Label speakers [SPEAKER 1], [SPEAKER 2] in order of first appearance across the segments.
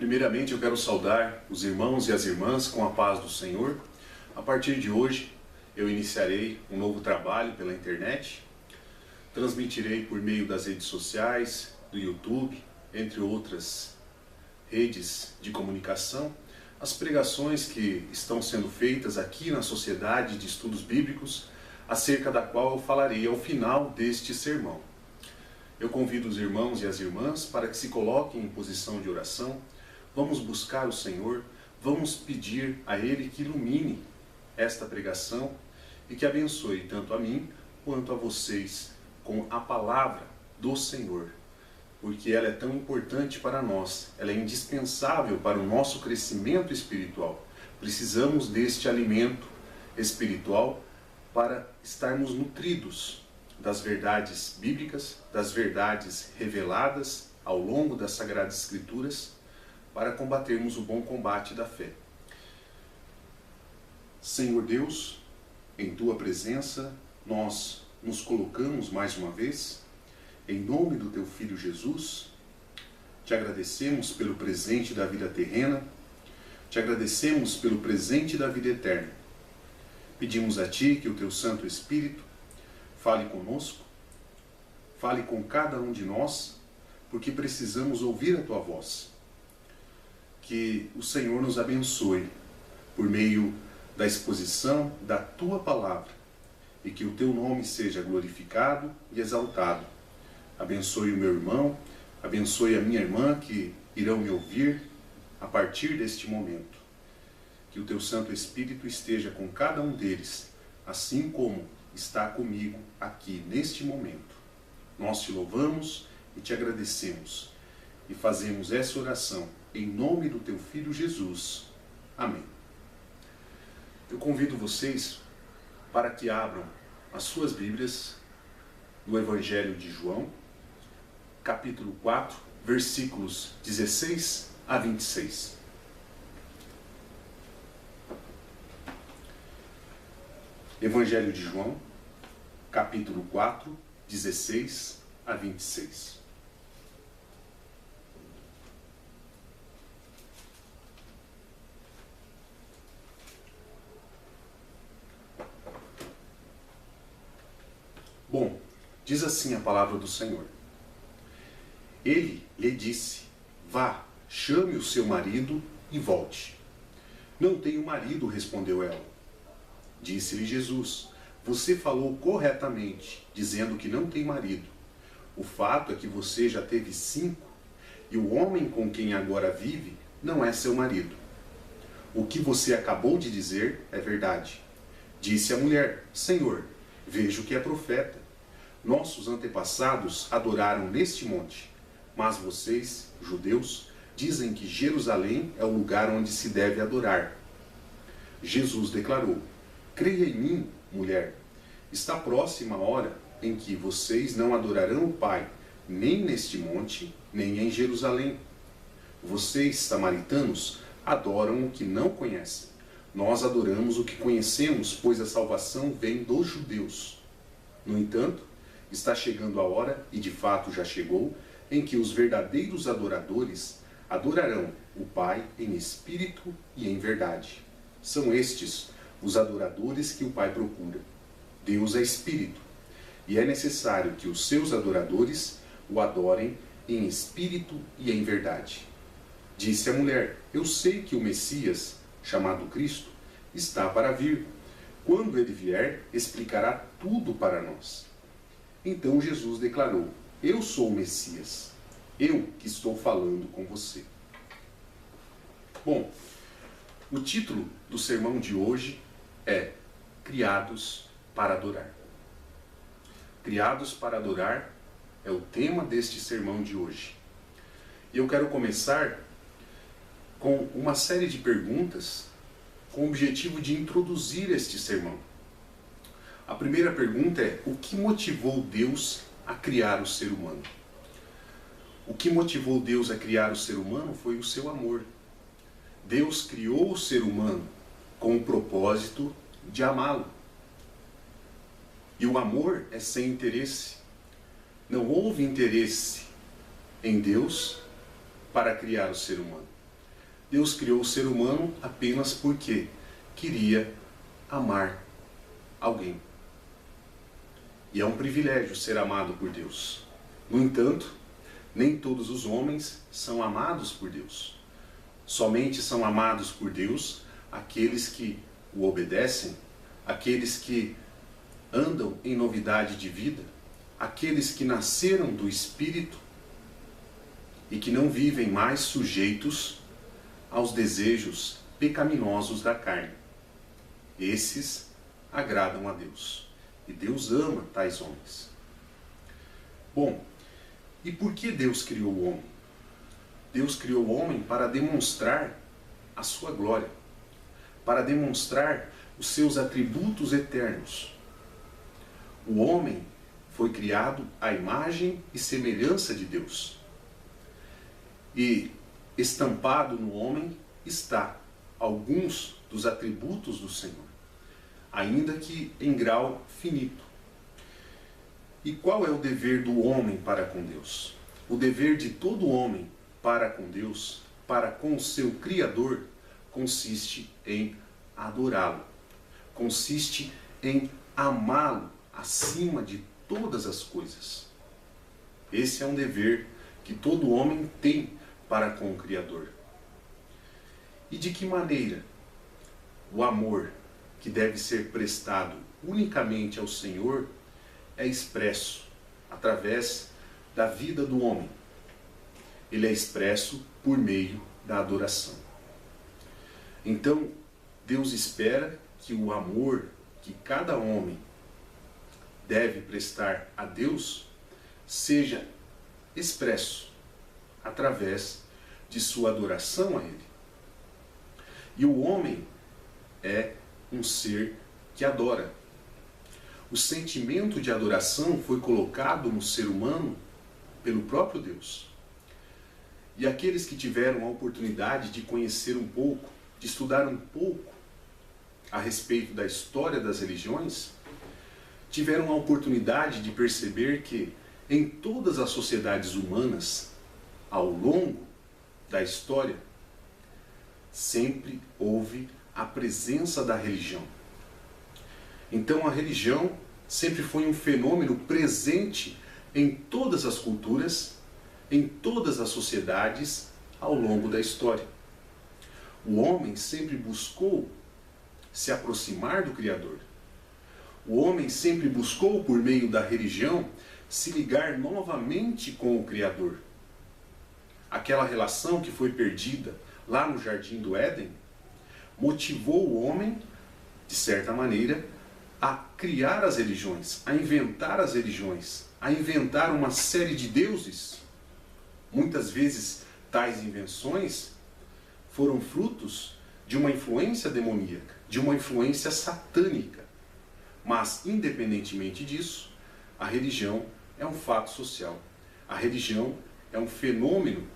[SPEAKER 1] Primeiramente, eu quero saudar os irmãos e as irmãs com a paz do Senhor. A partir de hoje, eu iniciarei um novo trabalho pela internet. Transmitirei por meio das redes sociais, do YouTube, entre outras redes de comunicação, as pregações que estão sendo feitas aqui na Sociedade de Estudos Bíblicos, acerca da qual eu falarei ao final deste sermão. Eu convido os irmãos e as irmãs para que se coloquem em posição de oração. Vamos buscar o Senhor, vamos pedir a Ele que ilumine esta pregação e que abençoe tanto a mim quanto a vocês com a palavra do Senhor, porque ela é tão importante para nós, ela é indispensável para o nosso crescimento espiritual. Precisamos deste alimento espiritual para estarmos nutridos das verdades bíblicas, das verdades reveladas ao longo das Sagradas Escrituras, para combatermos o bom combate da fé. Senhor Deus, em Tua presença, nós nos colocamos mais uma vez, em nome do Teu Filho Jesus. Te agradecemos pelo presente da vida terrena, te agradecemos pelo presente da vida eterna. Pedimos a Ti que o Teu Santo Espírito fale conosco, fale com cada um de nós, porque precisamos ouvir a Tua voz. Que o Senhor nos abençoe por meio da exposição da Tua palavra e que o Teu nome seja glorificado e exaltado. Abençoe o meu irmão, abençoe a minha irmã que irão me ouvir a partir deste momento. Que o Teu Santo Espírito esteja com cada um deles, assim como está comigo aqui neste momento. Nós te louvamos e te agradecemos e fazemos essa oração em nome do Teu Filho Jesus. Amém. Eu convido vocês para que abram as suas Bíblias no Evangelho de João, capítulo 4, versículos 16 a 26. Evangelho de João, capítulo 4, 16 a 26. Bom, diz assim a palavra do Senhor. Ele lhe disse: vá, chame o seu marido e volte. Não tenho marido, respondeu ela. Disse-lhe Jesus: você falou corretamente, dizendo que não tem marido. O fato é que você já teve 5, e o homem com quem agora vive não é seu marido. O que você acabou de dizer é verdade. Disse a mulher: Senhor, vejo que é profeta. Nossos antepassados adoraram neste monte, mas vocês, judeus, dizem que Jerusalém é o lugar onde se deve adorar. Jesus declarou: creia em mim, mulher. Está próxima a hora em que vocês não adorarão o Pai, nem neste monte, nem em Jerusalém. Vocês, samaritanos, adoram o que não conhecem. Nós adoramos o que conhecemos, pois a salvação vem dos judeus. No entanto, está chegando a hora, e de fato já chegou, em que os verdadeiros adoradores adorarão o Pai em espírito e em verdade. São estes os adoradores que o Pai procura. Deus é espírito, e é necessário que os seus adoradores o adorem em espírito e em verdade. Disse a mulher: eu sei que o Messias, chamado Cristo, está para vir. Quando ele vier, explicará tudo para nós. Então Jesus declarou: eu sou o Messias, eu que estou falando com você. Bom, o título do sermão de hoje é Criados para Adorar. Criados para Adorar é o tema deste sermão de hoje. E eu quero começar com uma série de perguntas com o objetivo de introduzir este sermão. A primeira pergunta é: o que motivou Deus a criar o ser humano? O que motivou Deus a criar o ser humano foi o seu amor. Deus criou o ser humano com o propósito de amá-lo. E o amor é sem interesse. Não houve interesse em Deus para criar o ser humano. Deus criou o ser humano apenas porque queria amar alguém. E é um privilégio ser amado por Deus. No entanto, nem todos os homens são amados por Deus. Somente são amados por Deus aqueles que o obedecem, aqueles que andam em novidade de vida, aqueles que nasceram do Espírito e que não vivem mais sujeitos aos desejos pecaminosos da carne. Esses agradam a Deus. E Deus ama tais homens. Bom, e por que Deus criou o homem? Deus criou o homem para demonstrar a sua glória, para demonstrar os seus atributos eternos. O homem foi criado à imagem e semelhança de Deus. E estampado no homem está alguns dos atributos do Senhor, ainda que em grau finito. E qual é o dever do homem para com Deus? O dever de todo homem para com Deus, para com o seu Criador, consiste em adorá-lo, consiste em amá-lo acima de todas as coisas. Esse é um dever que todo homem tem para com o Criador. E de que maneira o amor que deve ser prestado unicamente ao Senhor é expresso através da vida do homem? Ele é expresso por meio da adoração. Então, Deus espera que o amor que cada homem deve prestar a Deus seja expresso através de sua adoração a Ele. E o homem é um ser que adora. O sentimento de adoração foi colocado no ser humano pelo próprio Deus. E aqueles que tiveram a oportunidade de conhecer um pouco, de estudar um pouco a respeito da história das religiões, tiveram a oportunidade de perceber que em todas as sociedades humanas, ao longo da história, sempre houve a presença da religião. Então a religião sempre foi um fenômeno presente em todas as culturas, em todas as sociedades ao longo da história. O homem sempre buscou se aproximar do Criador. O homem sempre buscou, por meio da religião, se ligar novamente com o Criador. Aquela relação que foi perdida lá no Jardim do Éden motivou o homem, de certa maneira, a criar as religiões, a inventar as religiões, a inventar uma série de deuses. Muitas vezes, tais invenções foram frutos de uma influência demoníaca, de uma influência satânica. Mas, independentemente disso, a religião é um fato social. A religião é um fenômeno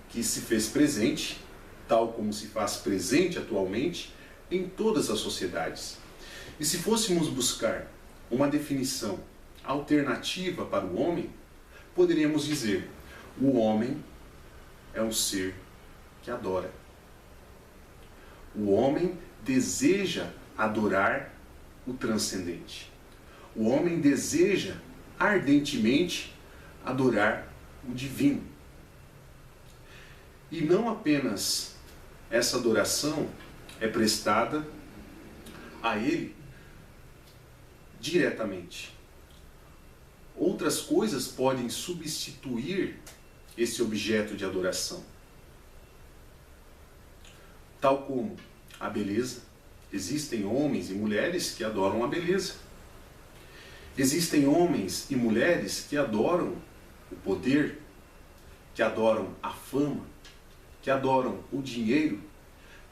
[SPEAKER 1] que se fez presente, tal como se faz presente atualmente, em todas as sociedades. E se fôssemos buscar uma definição alternativa para o homem, poderíamos dizer: o homem é um ser que adora. O homem deseja adorar o transcendente. O homem deseja ardentemente adorar o divino. E não apenas essa adoração é prestada a ele diretamente. Outras coisas podem substituir esse objeto de adoração, tal como a beleza. Existem homens e mulheres que adoram a beleza. Existem homens e mulheres que adoram o poder, que adoram a fama, que adoram o dinheiro,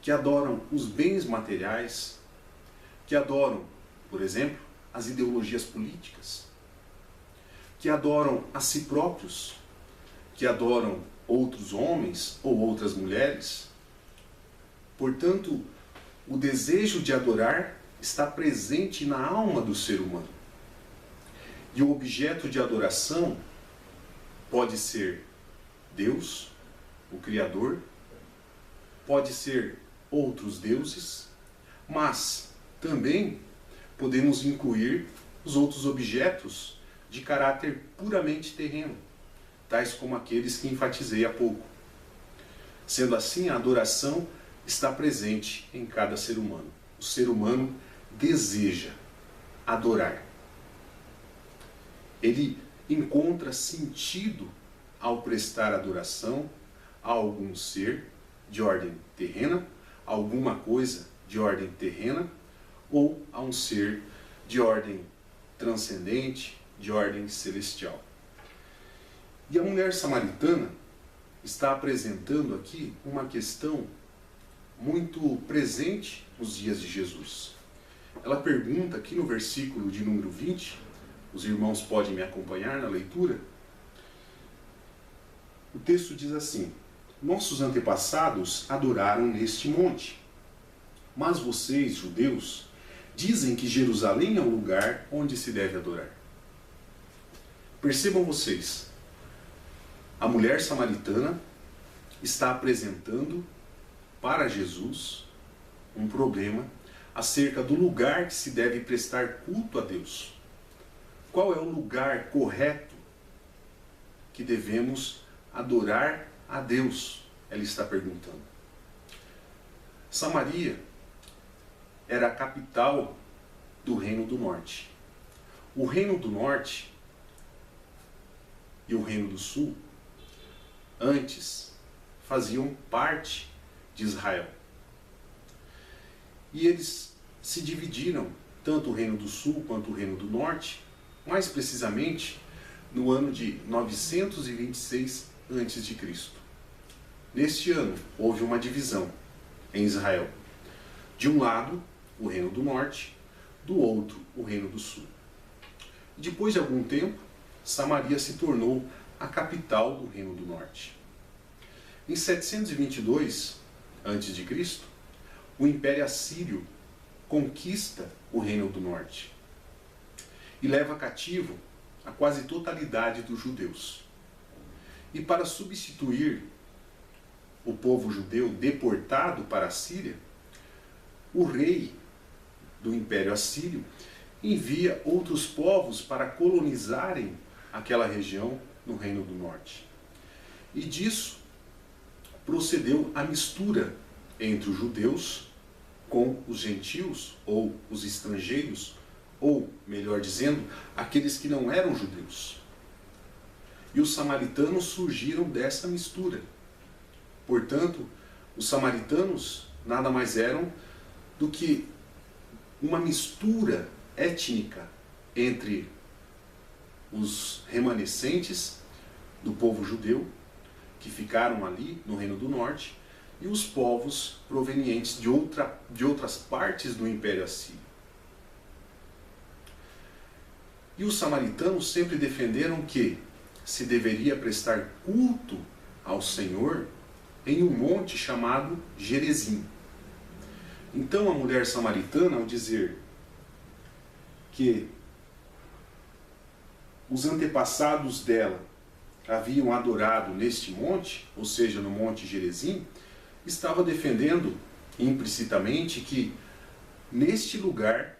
[SPEAKER 1] que adoram os bens materiais, que adoram, por exemplo, as ideologias políticas, que adoram a si próprios, que adoram outros homens ou outras mulheres. Portanto, o desejo de adorar está presente na alma do ser humano. E o objeto de adoração pode ser Deus, o Criador, pode ser outros deuses, mas também podemos incluir os outros objetos de caráter puramente terreno, tais como aqueles que enfatizei há pouco. Sendo assim, a adoração está presente em cada ser humano. O ser humano deseja adorar. Ele encontra sentido ao prestar adoração a algum ser de ordem terrena, a alguma coisa de ordem terrena, ou a um ser de ordem transcendente, de ordem celestial. E a mulher samaritana está apresentando aqui uma questão muito presente nos dias de Jesus. Ela pergunta aqui no versículo de número 20, os irmãos podem me acompanhar na leitura. O texto diz assim: nossos antepassados adoraram neste monte, mas vocês, judeus, dizem que Jerusalém é o lugar onde se deve adorar. Percebam vocês, a mulher samaritana está apresentando para Jesus um problema acerca do lugar que se deve prestar culto a Deus. Qual é o lugar correto que devemos adorar a Deus? Ela está perguntando. Samaria era a capital do Reino do Norte. O Reino do Norte e o Reino do Sul antes faziam parte de Israel. E eles se dividiram, tanto o Reino do Sul quanto o Reino do Norte, mais precisamente no ano de 926 a.C. Neste ano houve uma divisão em Israel. De um lado, o Reino do Norte, do outro, o Reino do Sul. Depois de algum tempo, Samaria se tornou a capital do Reino do Norte. Em 722 a.C., o Império Assírio conquista o Reino do Norte e leva cativo a quase totalidade dos judeus. E para substituir o povo judeu deportado para a Síria, o rei do Império Assírio envia outros povos para colonizarem aquela região no Reino do Norte. E disso procedeu a mistura entre os judeus com os gentios, ou os estrangeiros, ou, melhor dizendo, aqueles que não eram judeus. E os samaritanos surgiram dessa mistura. Portanto, os samaritanos nada mais eram do que uma mistura étnica entre os remanescentes do povo judeu, que ficaram ali no Reino do Norte, e os povos provenientes de outras partes do Império Assírio. E os samaritanos sempre defenderam que se deveria prestar culto ao Senhor em um monte chamado Gerizim. Então a mulher samaritana, ao dizer que os antepassados dela haviam adorado neste monte, ou seja, no monte Gerizim, estava defendendo implicitamente que neste lugar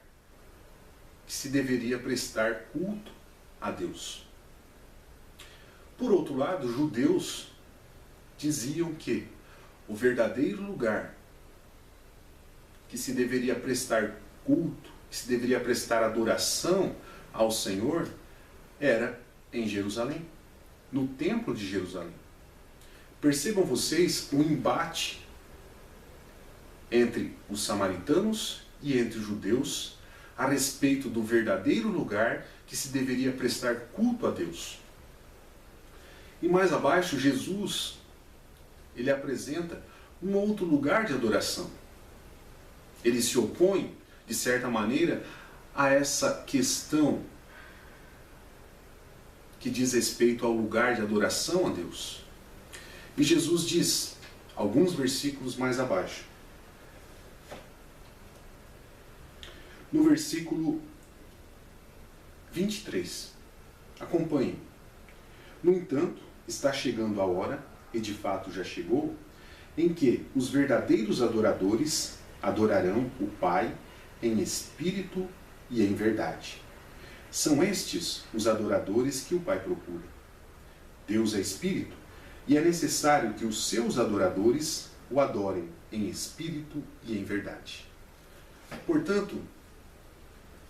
[SPEAKER 1] que se deveria prestar culto a Deus. Por outro lado, os judeus diziam que o verdadeiro lugar que se deveria prestar culto, que se deveria prestar adoração ao Senhor, era em Jerusalém, no templo de Jerusalém. Percebam vocês o embate entre os samaritanos e entre os judeus a respeito do verdadeiro lugar que se deveria prestar culto a Deus. E mais abaixo, Jesus, ele apresenta um outro lugar de adoração. Ele se opõe, de certa maneira, a essa questão que diz respeito ao lugar de adoração a Deus. E Jesus diz, alguns versículos mais abaixo, no versículo 23, acompanhem. No entanto, está chegando a hora, e de fato já chegou, em que os verdadeiros adoradores adorarão o Pai em espírito e em verdade. São estes os adoradores que o Pai procura. Deus é espírito e é necessário que os seus adoradores o adorem em espírito e em verdade. Portanto,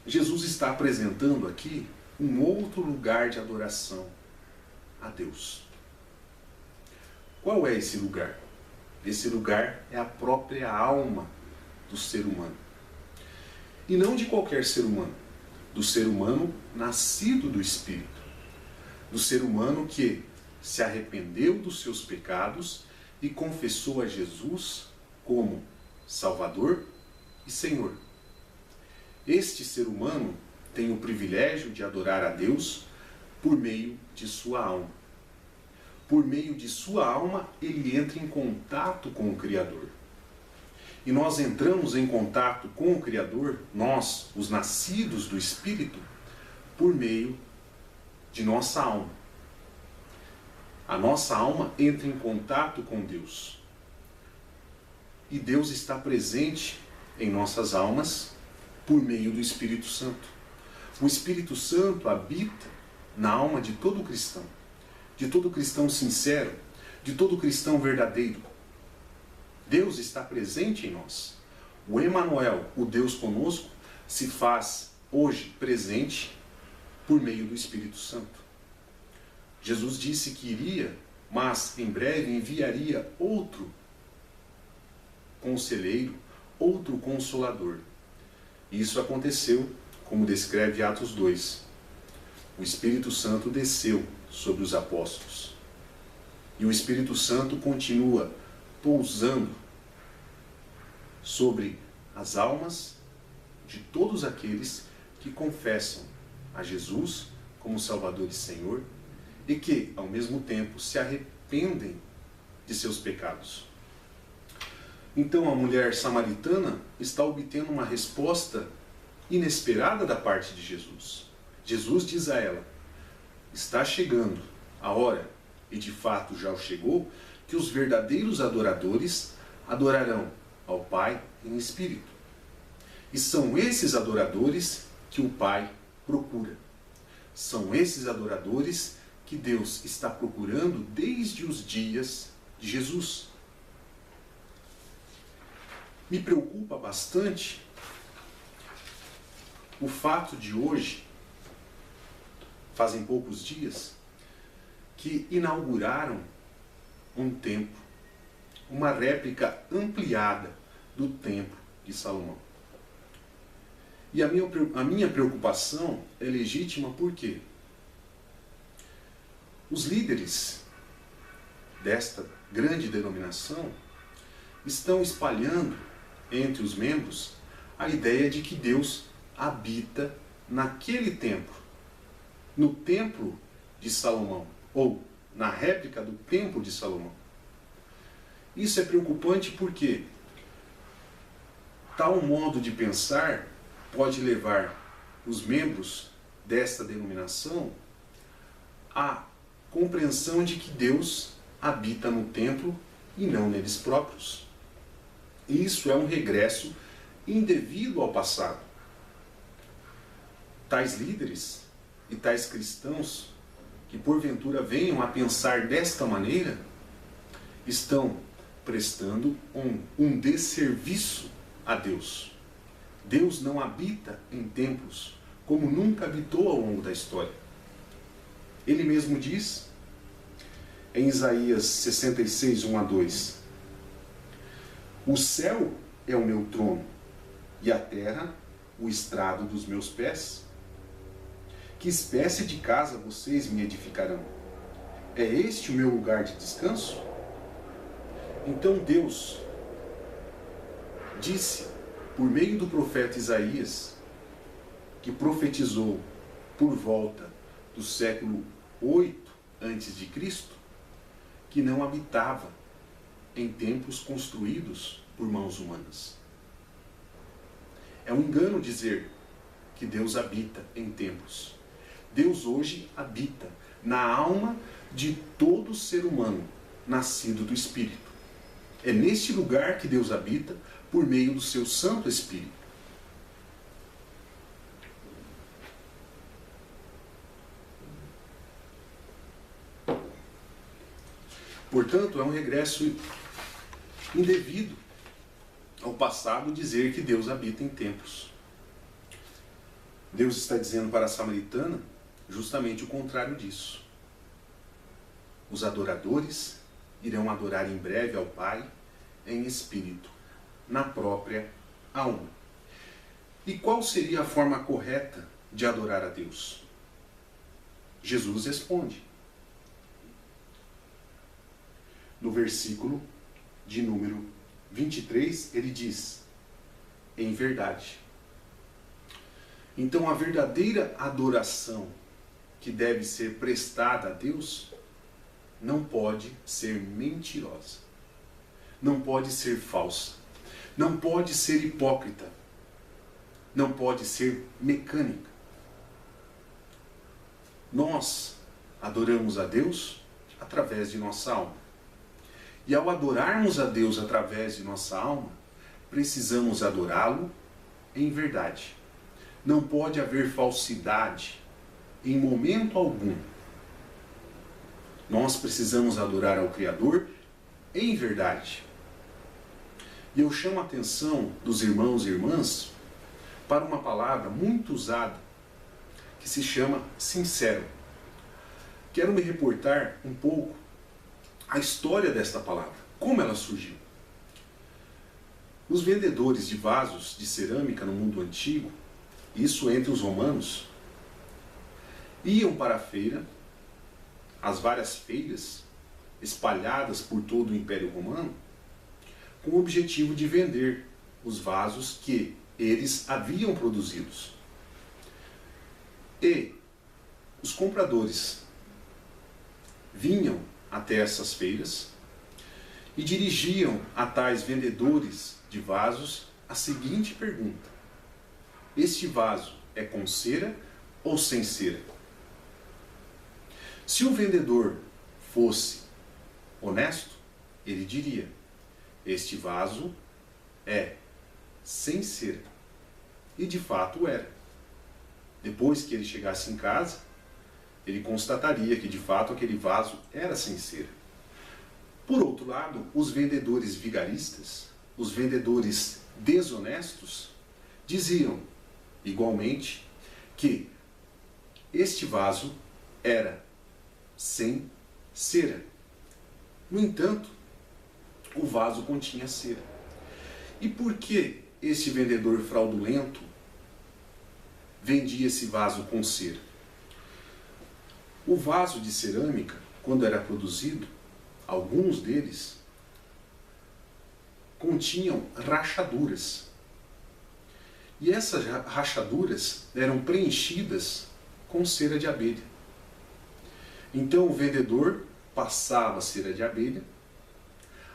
[SPEAKER 1] Jesus está apresentando aqui um outro lugar de adoração a Deus. Qual é esse lugar? Esse lugar é a própria alma do ser humano. E não de qualquer ser humano, do ser humano nascido do Espírito, do ser humano que se arrependeu dos seus pecados e confessou a Jesus como Salvador e Senhor. Este ser humano tem o privilégio de adorar a Deus por meio de sua alma. Por meio de sua alma, ele entra em contato com o Criador. E nós entramos em contato com o Criador, nós, os nascidos do Espírito, por meio de nossa alma. A nossa alma entra em contato com Deus. E Deus está presente em nossas almas por meio do Espírito Santo. O Espírito Santo habita na alma de todo cristão sincero, de todo cristão verdadeiro. Deus está presente em nós. O Emanuel, o Deus conosco, se faz hoje presente por meio do Espírito Santo. Jesus disse que iria, mas em breve enviaria outro conselheiro, outro consolador. E isso aconteceu, como descreve Atos 2. O Espírito Santo desceu sobre os apóstolos. E o Espírito Santo continua pousando sobre as almas de todos aqueles que confessam a Jesus como Salvador e Senhor e que, ao mesmo tempo, se arrependem de seus pecados. Então a mulher samaritana está obtendo uma resposta inesperada da parte de Jesus. Jesus diz a ela: está chegando a hora, e de fato já chegou, que os verdadeiros adoradores adorarão ao Pai em espírito. E são esses adoradores que o Pai procura. São esses adoradores que Deus está procurando desde os dias de Jesus. Me preocupa bastante o fato de hoje, fazem poucos dias, que inauguraram um templo, uma réplica ampliada do templo de Salomão. E a minha preocupação é legítima porque os líderes desta grande denominação estão espalhando entre os membros a ideia de que Deus habita naquele templo, no templo de Salomão, ou na réplica do templo de Salomão. Isso é preocupante porque tal modo de pensar pode levar os membros desta denominação à compreensão de que Deus habita no templo e não neles próprios. Isso é um regresso indevido ao passado. Tais líderes e tais cristãos que porventura venham a pensar desta maneira estão prestando um desserviço a Deus. Deus não habita em templos como nunca habitou ao longo da história. Ele mesmo diz em Isaías 66, 1-2: o céu é o meu trono e a terra o estrado dos meus pés. Que espécie de casa vocês me edificarão? É este o meu lugar de descanso? Então Deus disse, por meio do profeta Isaías, que profetizou por volta do século 8 a.C., que não habitava em templos construídos por mãos humanas. É um engano dizer que Deus habita em templos. Deus hoje habita na alma de todo ser humano nascido do Espírito. É neste lugar que Deus habita por meio do seu Santo Espírito. Portanto, é um regresso indevido ao passado dizer que Deus habita em templos. Deus está dizendo para a samaritana justamente o contrário disso. Os adoradores irão adorar em breve ao Pai em espírito, na própria alma. E qual seria a forma correta de adorar a Deus? Jesus responde. No versículo de número 23, ele diz: em verdade. Então, a verdadeira adoração que deve ser prestada a Deus não pode ser mentirosa, não pode ser falsa, não pode ser hipócrita, não pode ser mecânica. Nós adoramos a Deus através de nossa alma. E ao adorarmos a Deus através de nossa alma, precisamos adorá-lo em verdade. Não pode haver falsidade em momento algum. Nós precisamos adorar ao Criador em verdade. E eu chamo a atenção dos irmãos e irmãs para uma palavra muito usada, que se chama sincero. Quero me reportar um pouco a história desta palavra, como ela surgiu. Os vendedores de vasos de cerâmica no mundo antigo, isso entre os romanos, iam para a feira, as várias feiras espalhadas por todo o Império Romano, com o objetivo de vender os vasos que eles haviam produzidos. E os compradores vinham até essas feiras e dirigiam a tais vendedores de vasos a seguinte pergunta: este vaso é com cera ou sem cera? Se o vendedor fosse honesto, ele diria: este vaso é sem cera. E de fato era. Depois que ele chegasse em casa, ele constataria que de fato aquele vaso era sem cera. Por outro lado, os vendedores vigaristas, os vendedores desonestos, diziam igualmente que este vaso era sem cera. No entanto, o vaso continha cera. E por que este vendedor fraudulento vendia esse vaso com cera? O vaso de cerâmica, quando era produzido, alguns deles continham rachaduras. E essas rachaduras eram preenchidas com cera de abelha. Então o vendedor passava cera de abelha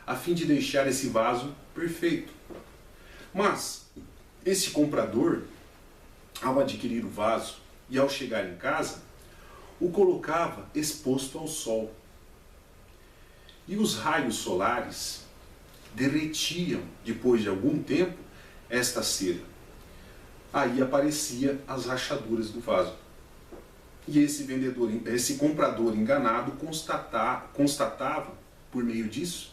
[SPEAKER 1] a fim de deixar esse vaso perfeito. Mas esse comprador, ao adquirir o vaso e ao chegar em casa, o colocava exposto ao sol. E os raios solares derretiam, depois de algum tempo, esta cera. Aí apareciam as rachaduras do vaso. E esse comprador enganado constatava, por meio disso,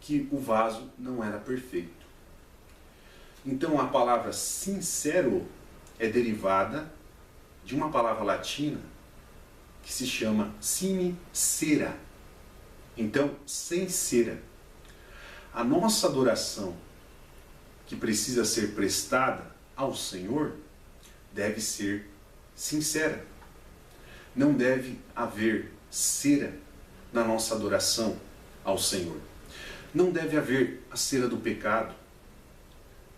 [SPEAKER 1] que o vaso não era perfeito. Então a palavra sincero é derivada de uma palavra latina que se chama sine cera. Então, sem cera. A nossa adoração, que precisa ser prestada ao Senhor, deve ser sincera. Não deve haver cera na nossa adoração ao Senhor. Não deve haver a cera do pecado.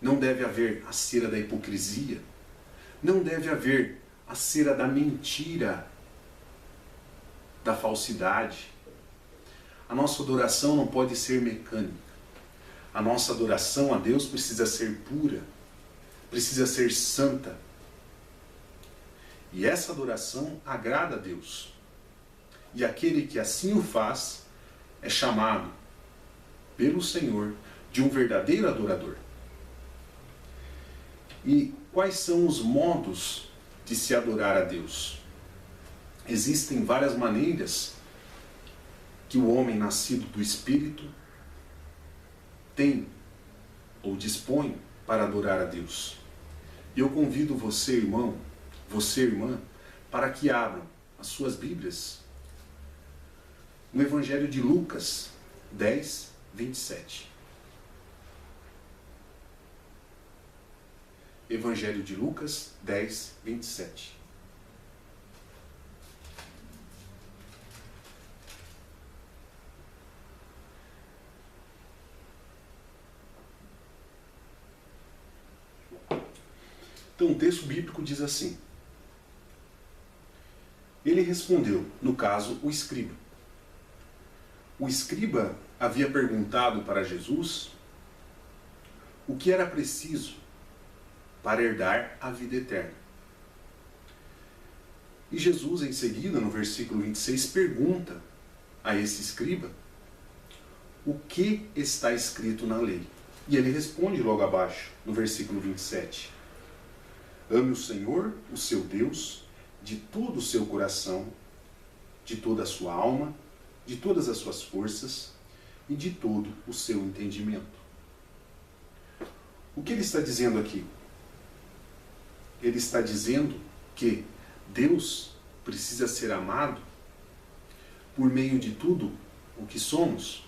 [SPEAKER 1] Não deve haver a cera da hipocrisia. Não deve haver a cera da mentira, da falsidade. A nossa adoração não pode ser mecânica. A nossa adoração a Deus precisa ser pura, precisa ser santa. E essa adoração agrada a Deus. E aquele que assim o faz é chamado pelo Senhor de um verdadeiro adorador. E quais são os modos de se adorar a Deus? Existem várias maneiras que o homem nascido do Espírito tem ou dispõe para adorar a Deus. E eu convido você, irmão, você, irmã, para que abram as suas Bíblias no Evangelho de Lucas 10, 27. Evangelho de Lucas 10, 27. Então o texto bíblico diz assim: ele respondeu, no caso, o escriba. O escriba havia perguntado para Jesus o que era preciso para herdar a vida eterna. E Jesus, em seguida, no versículo 26, pergunta a esse escriba o que está escrito na lei. E ele responde logo abaixo, no versículo 27. Ame o Senhor, o seu Deus, de todo o seu coração, de toda a sua alma, de todas as suas forças e de todo o seu entendimento. O que ele está dizendo aqui? Ele está dizendo que Deus precisa ser amado por meio de tudo o que somos.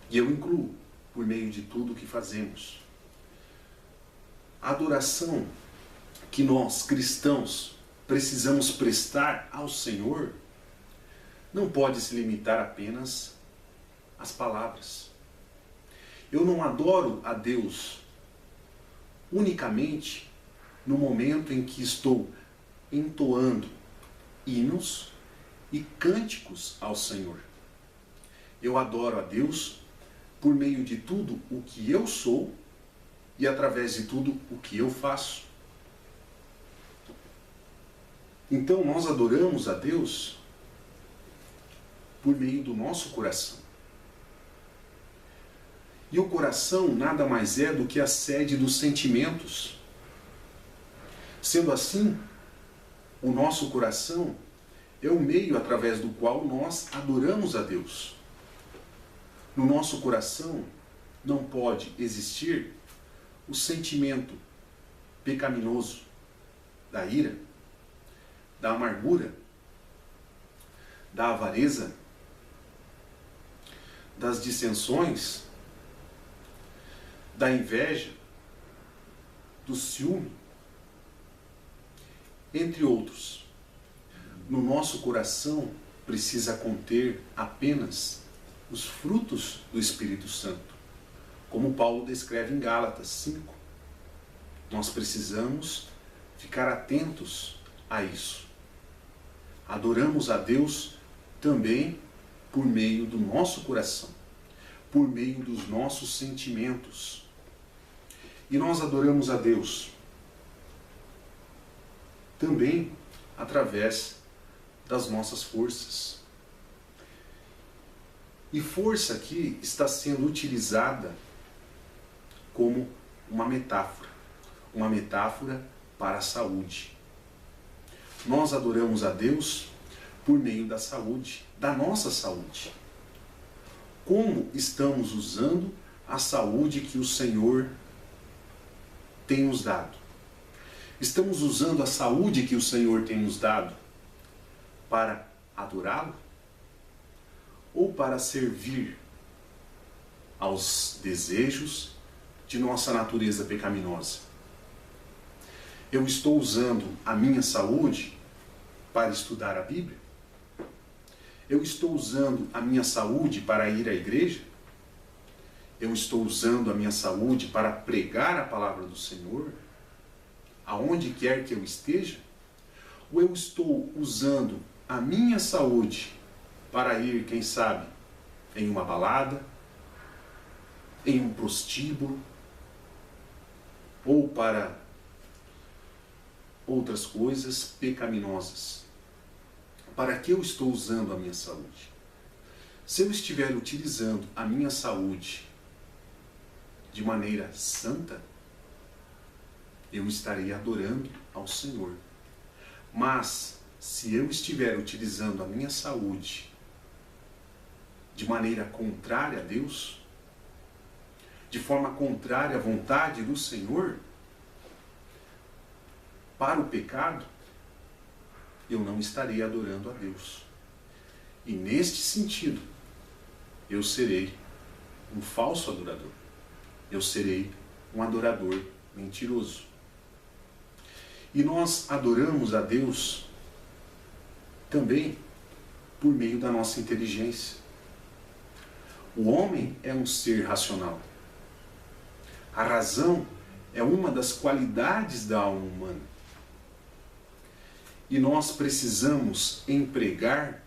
[SPEAKER 1] E eu incluo, por meio de tudo o que fazemos. A adoração que nós, cristãos, precisamos prestar ao Senhor não pode se limitar apenas às palavras. Eu não adoro a Deus unicamente no momento em que estou entoando hinos e cânticos ao Senhor. Eu adoro a Deus por meio de tudo o que eu sou e através de tudo o que eu faço. Então nós adoramos a Deus por meio do nosso coração. E o coração nada mais é do que a sede dos sentimentos. Sendo assim, o nosso coração é o meio através do qual nós adoramos a Deus. No nosso coração não pode existir o sentimento pecaminoso da ira, da amargura, da avareza, das dissensões, da inveja, do ciúme, entre outros. No nosso coração precisa conter apenas os frutos do Espírito Santo, como Paulo descreve em Gálatas 5. Nós precisamos ficar atentos a isso. Adoramos a Deus também por meio do nosso coração, por meio dos nossos sentimentos. E nós adoramos a Deus também através das nossas forças. E força aqui está sendo utilizada como uma metáfora para a saúde. Nós adoramos a Deus por meio da saúde, da nossa saúde. Como estamos usando a saúde que o Senhor tem nos dado? Estamos usando a saúde que o Senhor tem nos dado para adorá-lo? Ou para servir aos desejos de nossa natureza pecaminosa? Eu estou usando a minha saúde para estudar a Bíblia? Eu estou usando a minha saúde para ir à igreja? Eu estou usando a minha saúde para pregar a palavra do Senhor, aonde quer que eu esteja? Ou eu estou usando a minha saúde para ir, quem sabe, em uma balada, em um prostíbulo, ou para outras coisas pecaminosas? Para que eu estou usando a minha saúde? Se eu estiver utilizando a minha saúde de maneira santa, eu estarei adorando ao Senhor. Mas, se eu estiver utilizando a minha saúde de maneira contrária a Deus, de forma contrária à vontade do Senhor, para o pecado, eu não estarei adorando a Deus. E neste sentido, eu serei um falso adorador. Eu serei um adorador mentiroso. E nós adoramos a Deus também por meio da nossa inteligência. O homem é um ser racional. A razão é uma das qualidades da alma humana. E nós precisamos empregar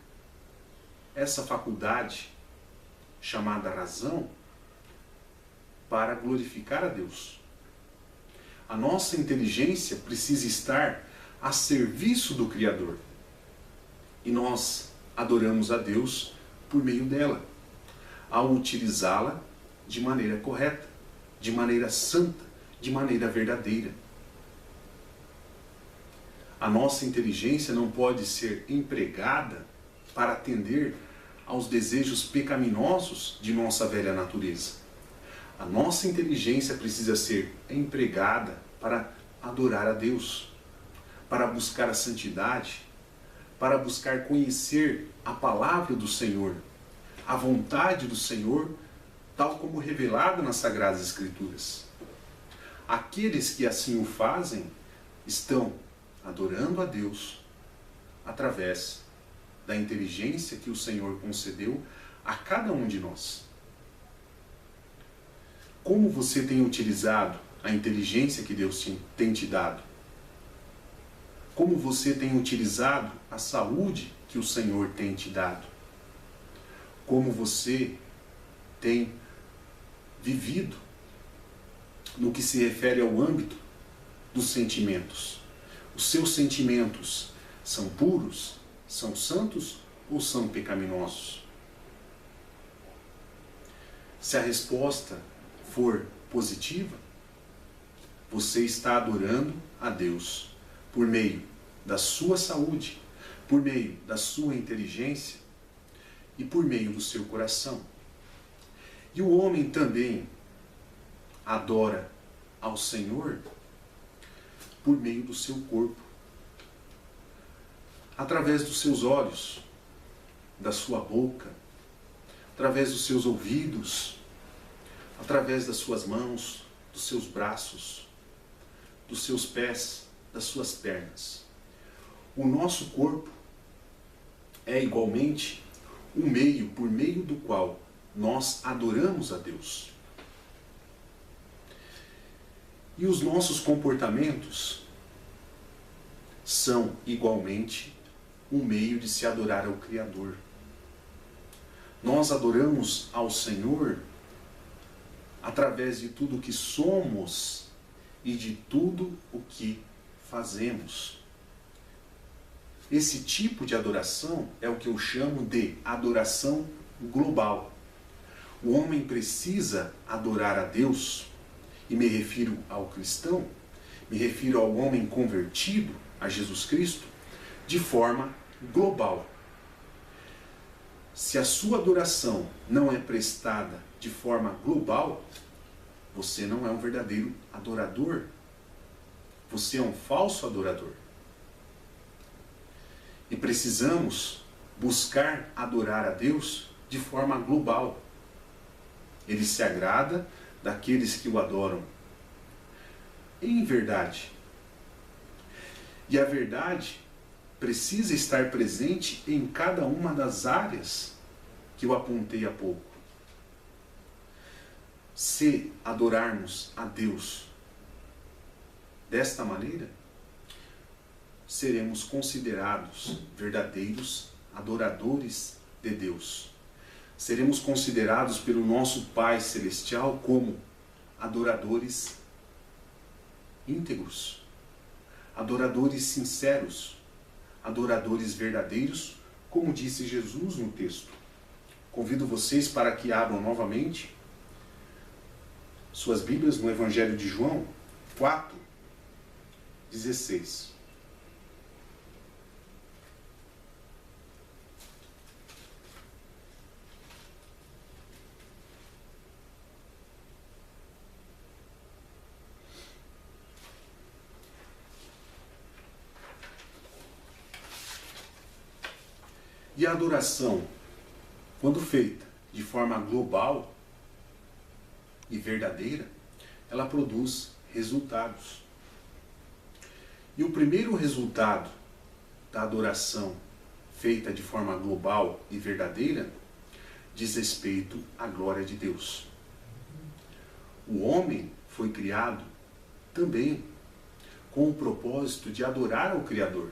[SPEAKER 1] essa faculdade chamada razão para glorificar a Deus. A nossa inteligência precisa estar a serviço do Criador. E nós adoramos a Deus por meio dela, ao utilizá-la de maneira correta, de maneira santa, de maneira verdadeira. A nossa inteligência não pode ser empregada para atender aos desejos pecaminosos de nossa velha natureza. A nossa inteligência precisa ser empregada para adorar a Deus, para buscar a santidade, para buscar conhecer a palavra do Senhor, a vontade do Senhor, tal como revelada nas Sagradas Escrituras. Aqueles que assim o fazem estão adorando a Deus através da inteligência que o Senhor concedeu a cada um de nós. Como você tem utilizado a inteligência que Deus tem te dado? Como você tem utilizado a saúde que o Senhor tem te dado? Como você tem vivido no que se refere ao âmbito dos sentimentos? Os seus sentimentos são puros, são santos ou são pecaminosos? Se a resposta for positiva, você está adorando a Deus por meio da sua saúde, por meio da sua inteligência e por meio do seu coração. E o homem também adora ao Senhor por meio do seu corpo, através dos seus olhos, da sua boca, através dos seus ouvidos, através das suas mãos, dos seus braços, dos seus pés, das suas pernas. O nosso corpo é igualmente um meio por meio do qual nós adoramos a Deus. E os nossos comportamentos são igualmente um meio de se adorar ao Criador. Nós adoramos ao Senhor através de tudo o que somos e de tudo o que fazemos. Esse tipo de adoração é o que eu chamo de adoração global. O homem precisa adorar a Deus, e me refiro ao cristão, me refiro ao homem convertido a Jesus Cristo, de forma global. Se a sua adoração não é prestada de forma global, você não é um verdadeiro adorador. Você é um falso adorador. E precisamos buscar adorar a Deus de forma global. Ele se agrada daqueles que o adoram em verdade. E a verdade precisa estar presente em cada uma das áreas que eu apontei há pouco. Se adorarmos a Deus desta maneira, seremos considerados verdadeiros adoradores de Deus. Seremos considerados pelo nosso Pai Celestial como adoradores íntegros, adoradores sinceros, adoradores verdadeiros, como disse Jesus no texto. Convido vocês para que abram novamente suas Bíblias no Evangelho de João 4:16. E a adoração, quando feita de forma global e verdadeira, ela produz resultados. E o primeiro resultado da adoração feita de forma global e verdadeira diz respeito à glória de Deus. O homem foi criado também com o propósito de adorar ao Criador,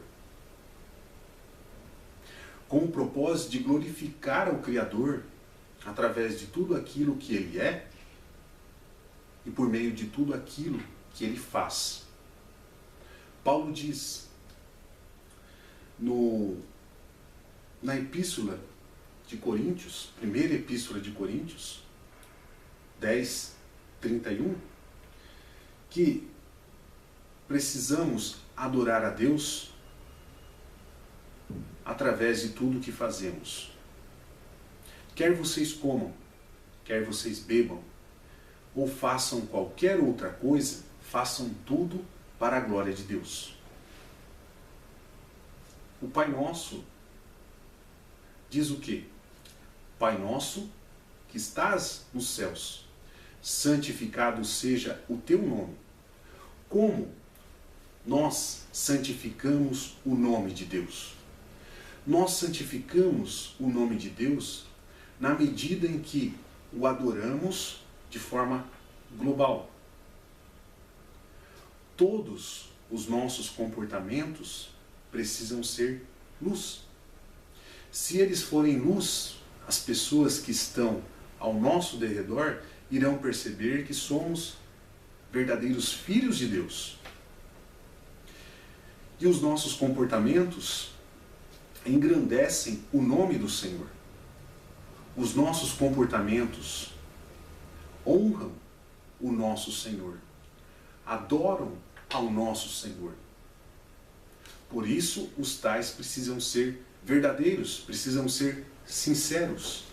[SPEAKER 1] com o propósito de glorificar ao Criador através de tudo aquilo que Ele é e por meio de tudo aquilo que Ele faz. Paulo diz na Epístola de Coríntios, primeira Epístola de Coríntios, 10:31, que precisamos adorar a Deus através de tudo que fazemos. Quer vocês comam, quer vocês bebam, ou façam qualquer outra coisa, façam tudo para a glória de Deus. O Pai Nosso diz o quê? Pai nosso que estás nos céus, santificado seja o teu nome. Como nós santificamos o nome de Deus? Nós santificamos o nome de Deus na medida em que o adoramos de forma global. Todos os nossos comportamentos precisam ser luz. Se eles forem luz, as pessoas que estão ao nosso derredor irão perceber que somos verdadeiros filhos de Deus. E os nossos comportamentos engrandecem o nome do Senhor. Os nossos comportamentos honram o nosso Senhor, adoram ao nosso Senhor. Por isso, os tais precisam ser verdadeiros, precisam ser sinceros.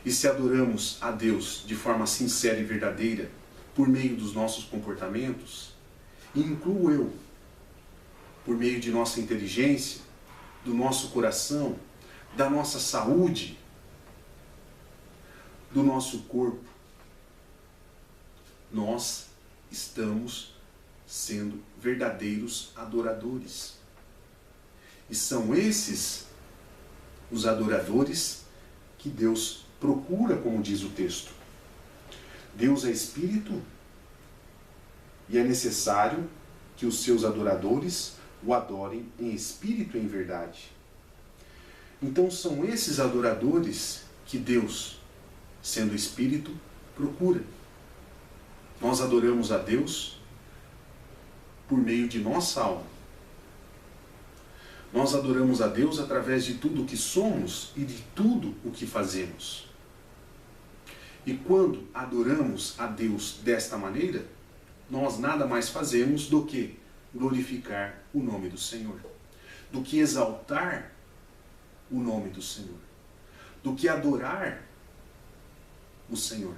[SPEAKER 1] E se adoramos a Deus de forma sincera e verdadeira por meio dos nossos comportamentos, e incluo eu, por meio de nossa inteligência, do nosso coração, da nossa saúde, do nosso corpo, nós estamos sendo verdadeiros adoradores. E são esses os adoradores que Deus procura, como diz o texto. Deus é Espírito e é necessário que os seus adoradores o adorem em espírito e em verdade. Então são esses adoradores que Deus, sendo Espírito, procura. Nós adoramos a Deus por meio de nossa alma. Nós adoramos a Deus através de tudo o que somos e de tudo o que fazemos. E quando adoramos a Deus desta maneira, nós nada mais fazemos do que glorificar o nome do Senhor, do que exaltar o nome do Senhor, do que adorar o Senhor.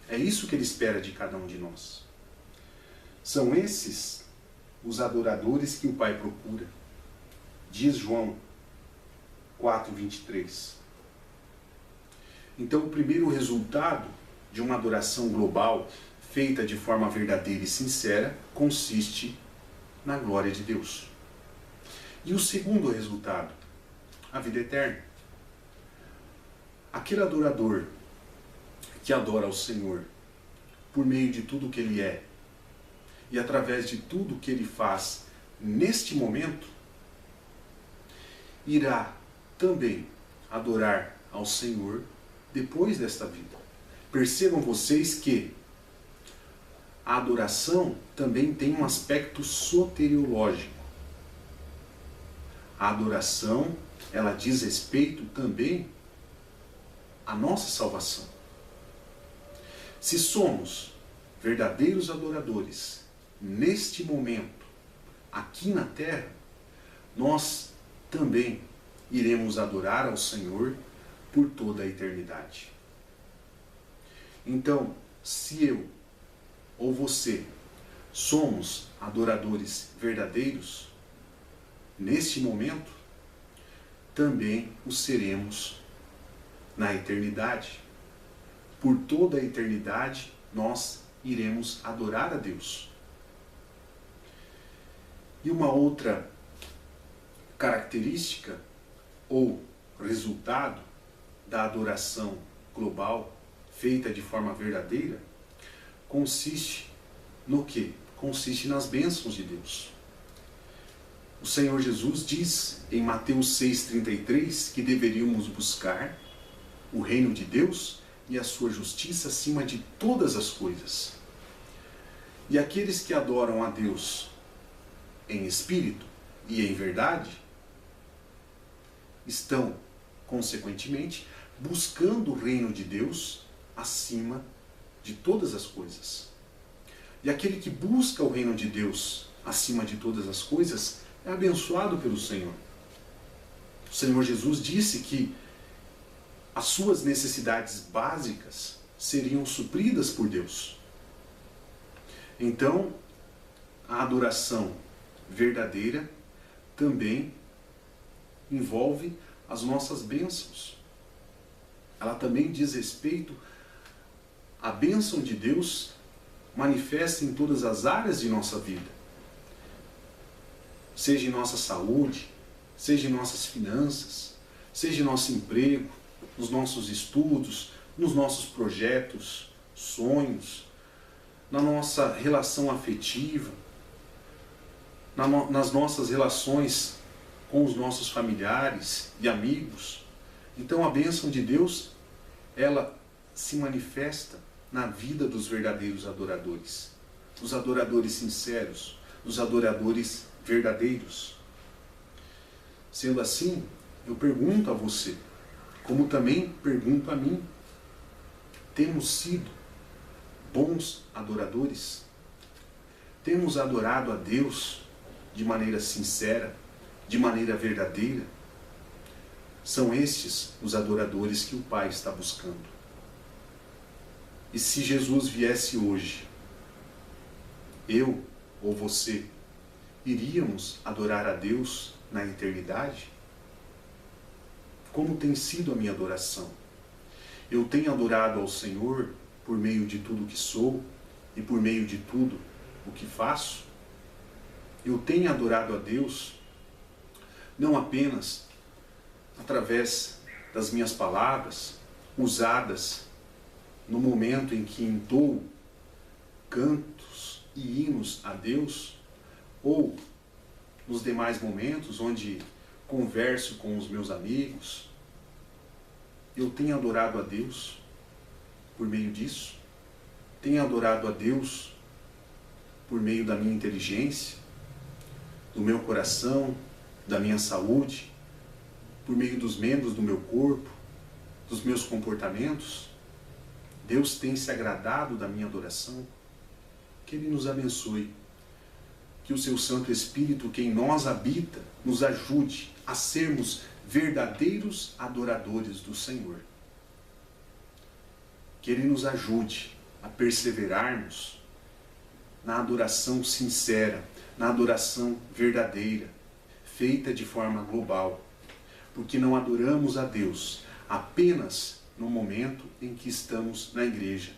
[SPEAKER 1] É isso que Ele espera de cada um de nós. São esses os adoradores que o Pai procura. Diz João 4:23. Então, o primeiro resultado de uma adoração global feita de forma verdadeira e sincera, consiste na glória de Deus. E o segundo resultado, a vida eterna. Aquele adorador que adora ao Senhor por meio de tudo que Ele é e através de tudo que Ele faz neste momento, irá também adorar ao Senhor depois desta vida. Percebam vocês que a adoração também tem um aspecto soteriológico. A adoração, ela diz respeito também a nossa salvação. Se somos verdadeiros adoradores neste momento, aqui na terra, nós também iremos adorar ao Senhor por toda a eternidade. Então, se eu ou você somos adoradores verdadeiros, neste momento, também o seremos na eternidade. Por toda a eternidade, nós iremos adorar a Deus. E uma outra característica ou resultado da adoração global feita de forma verdadeira consiste no quê? Consiste nas bênçãos de Deus. O Senhor Jesus diz em Mateus 6,33 que deveríamos buscar o reino de Deus e a sua justiça acima de todas as coisas. E aqueles que adoram a Deus em espírito e em verdade estão, consequentemente, buscando o reino de Deus acima de todas as coisas. E aquele que busca o reino de Deus acima de todas as coisas é abençoado pelo Senhor. O Senhor Jesus disse que as suas necessidades básicas seriam supridas por Deus. Então, a adoração verdadeira também envolve as nossas bênçãos. Ela também diz respeito à bênção de Deus manifesta em todas as áreas de nossa vida. Seja em nossa saúde, seja em nossas finanças, seja em nosso emprego, nos nossos estudos, nos nossos projetos, sonhos, na nossa relação afetiva, nas nossas relações com os nossos familiares e amigos. Então a bênção de Deus, ela se manifesta na vida dos verdadeiros adoradores, dos adoradores sinceros, dos adoradores verdadeiros. Sendo assim, eu pergunto a você, como também pergunto a mim, temos sido bons adoradores? Temos adorado a Deus de maneira sincera, de maneira verdadeira? São estes os adoradores que o Pai está buscando. E se Jesus viesse hoje, eu ou você iríamos adorar a Deus na eternidade? Como tem sido a minha adoração? Eu tenho adorado ao Senhor por meio de tudo que sou e por meio de tudo o que faço? Eu tenho adorado a Deus não apenas através das minhas palavras usadas no momento em que entoo cantos e hinos a Deus, ou nos demais momentos onde converso com os meus amigos. Eu tenho adorado a Deus por meio disso? Tenho adorado a Deus por meio da minha inteligência, do meu coração, da minha saúde, por meio dos membros do meu corpo, dos meus comportamentos? Deus tem se agradado da minha adoração? Que Ele nos abençoe. Que o Seu Santo Espírito, que em nós habita, nos ajude a sermos verdadeiros adoradores do Senhor. Que Ele nos ajude a perseverarmos na adoração sincera, na adoração verdadeira, feita de forma global. Porque não adoramos a Deus apenas no momento em que estamos na igreja,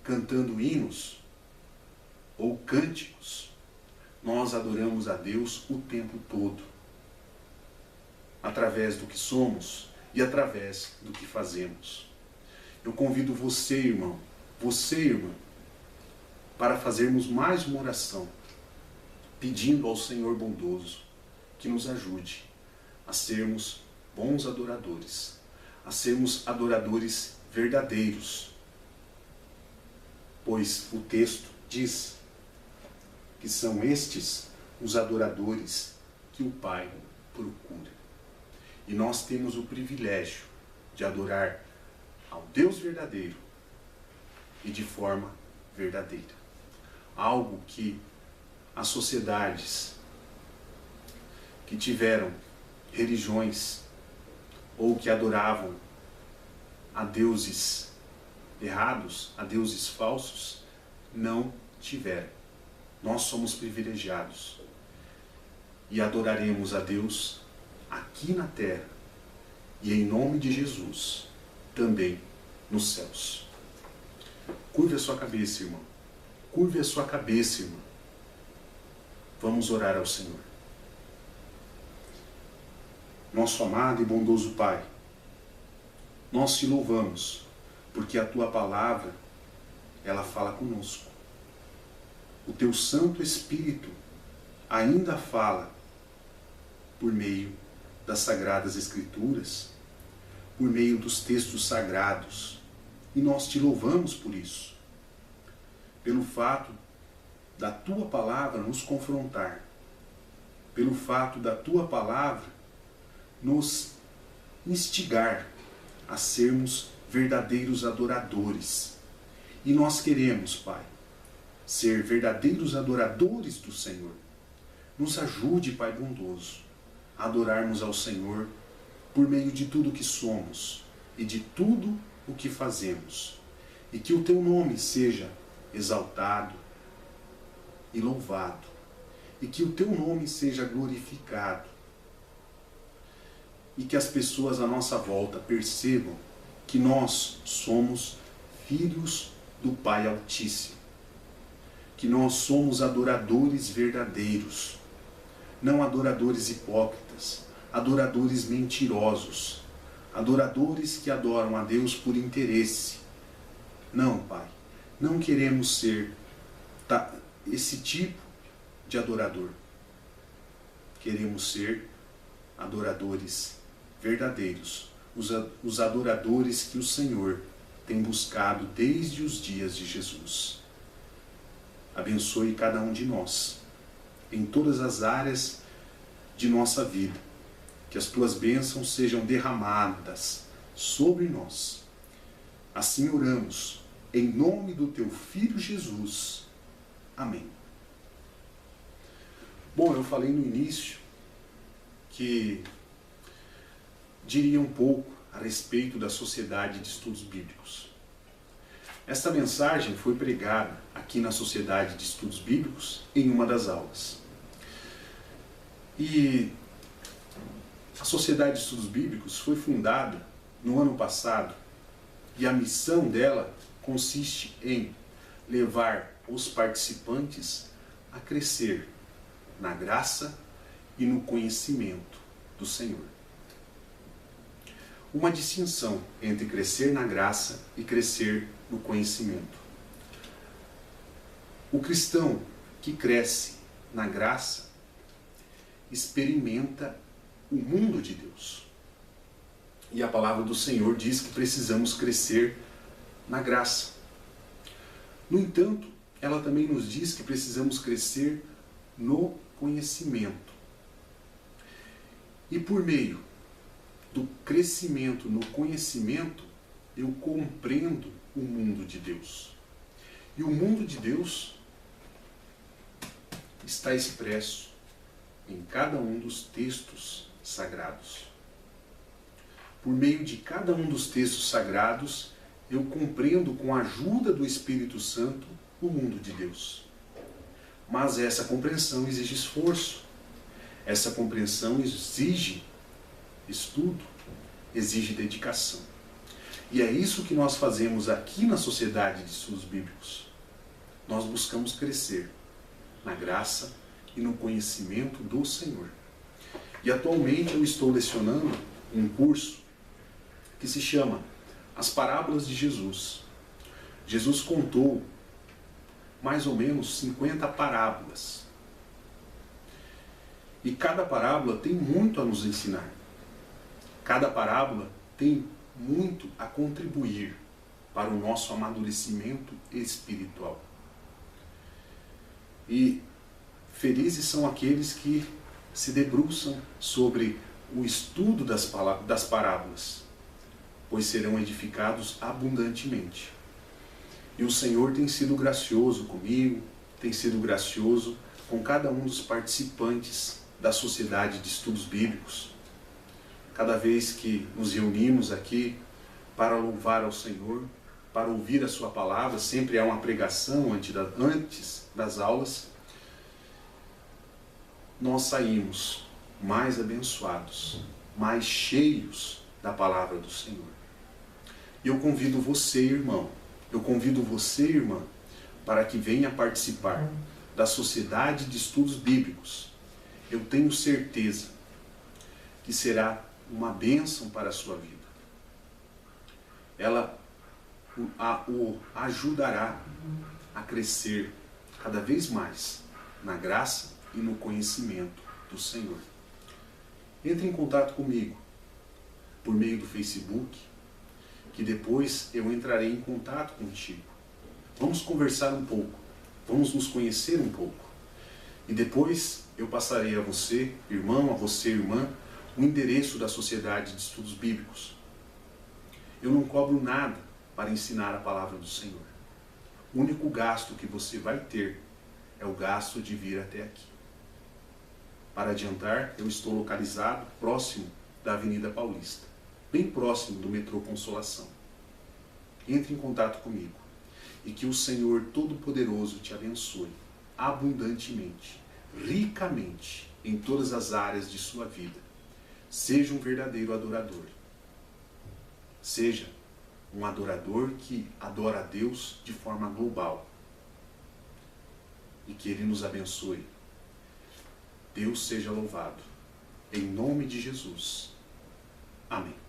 [SPEAKER 1] cantando hinos ou cânticos. Nós adoramos a Deus o tempo todo, através do que somos e através do que fazemos. Eu convido você, irmão, você, irmã, para fazermos mais uma oração, pedindo ao Senhor bondoso que nos ajude a sermos bons adoradores, a sermos adoradores verdadeiros, pois o texto diz que são estes os adoradores que o Pai procura. E nós temos o privilégio de adorar ao Deus verdadeiro e de forma verdadeira. Algo que as sociedades que tiveram religiões ou que adoravam a deuses errados, a deuses falsos, não tiveram. Nós somos privilegiados e adoraremos a Deus aqui na terra e em nome de Jesus também nos céus. Curve a sua cabeça, irmão. Curve a sua cabeça, irmão. Vamos orar ao Senhor. Nosso amado e bondoso Pai, nós te louvamos, porque a Tua palavra, ela fala conosco. O Teu Santo Espírito ainda fala por meio das Sagradas Escrituras, por meio dos textos sagrados. E nós te louvamos por isso, pelo fato da Tua palavra nos confrontar, pelo fato da Tua palavra nos instigar a sermos verdadeiros adoradores. E nós queremos, Pai, ser verdadeiros adoradores do Senhor. Nos ajude, Pai bondoso, a adorarmos ao Senhor por meio de tudo que somos e de tudo o que fazemos. E que o Teu nome seja exaltado e louvado. E que o Teu nome seja glorificado. E que as pessoas à nossa volta percebam que nós somos filhos do Pai Altíssimo. Que nós somos adoradores verdadeiros. Não adoradores hipócritas, adoradores mentirosos, adoradores que adoram a Deus por interesse. Não, Pai, não queremos ser esse tipo de adorador. Queremos ser adoradores verdadeiros, os adoradores que o Senhor tem buscado desde os dias de Jesus. Abençoe cada um de nós, em todas as áreas de nossa vida, que as Tuas bênçãos sejam derramadas sobre nós. Assim oramos, em nome do Teu Filho Jesus. Amém. Bom, eu falei no início que diria um pouco a respeito da Sociedade de Estudos Bíblicos. Esta mensagem foi pregada aqui na Sociedade de Estudos Bíblicos em uma das aulas. E a Sociedade de Estudos Bíblicos foi fundada no ano passado e a missão dela consiste em levar os participantes a crescer na graça e no conhecimento do Senhor. Uma distinção entre crescer na graça e crescer no conhecimento. O cristão que cresce na graça experimenta o mundo de Deus. E a palavra do Senhor diz que precisamos crescer na graça. No entanto, ela também nos diz que precisamos crescer no conhecimento. E por meio do crescimento no conhecimento, eu compreendo o mundo de Deus. E o mundo de Deus está expresso em cada um dos textos sagrados. Por meio de cada um dos textos sagrados, eu compreendo com a ajuda do Espírito Santo o mundo de Deus. Mas essa compreensão exige esforço. Essa compreensão exige estudo, exige dedicação. E é isso que nós fazemos aqui na Sociedade de Estudos Bíblicos. Nós buscamos crescer na graça e no conhecimento do Senhor. E atualmente eu estou lecionando um curso que se chama As Parábolas de Jesus. Jesus contou mais ou menos 50 parábolas. E cada parábola tem muito a nos ensinar. Cada parábola tem muito a contribuir para o nosso amadurecimento espiritual. E felizes são aqueles que se debruçam sobre o estudo das parábolas, pois serão edificados abundantemente. E o Senhor tem sido gracioso comigo, tem sido gracioso com cada um dos participantes da Sociedade de Estudos Bíblicos. Cada vez que nos reunimos aqui para louvar ao Senhor, para ouvir a sua palavra, sempre há uma pregação antes das aulas, nós saímos mais abençoados, mais cheios da palavra do Senhor. E eu convido você, irmão, irmã, para que venha participar da Sociedade de Estudos Bíblicos. Eu tenho certeza que será uma bênção para a sua vida. Ela o ajudará a crescer cada vez mais na graça e no conhecimento do Senhor. Entre em contato comigo por meio do Facebook, que depois eu entrarei em contato contigo. Vamos conversar um pouco, vamos nos conhecer um pouco. E depois eu passarei a você, irmão, a você, irmã, o endereço da Sociedade de Estudos Bíblicos. Eu não cobro nada para ensinar a palavra do Senhor. O único gasto que você vai ter é o gasto de vir até aqui. Para adiantar, eu estou localizado próximo da Avenida Paulista, bem próximo do metrô Consolação. Entre em contato comigo e que o Senhor Todo-Poderoso te abençoe abundantemente, ricamente, em todas as áreas de sua vida. Seja um verdadeiro adorador. Seja um adorador que adora a Deus de forma global. E que Ele nos abençoe. Deus seja louvado. Em nome de Jesus. Amém.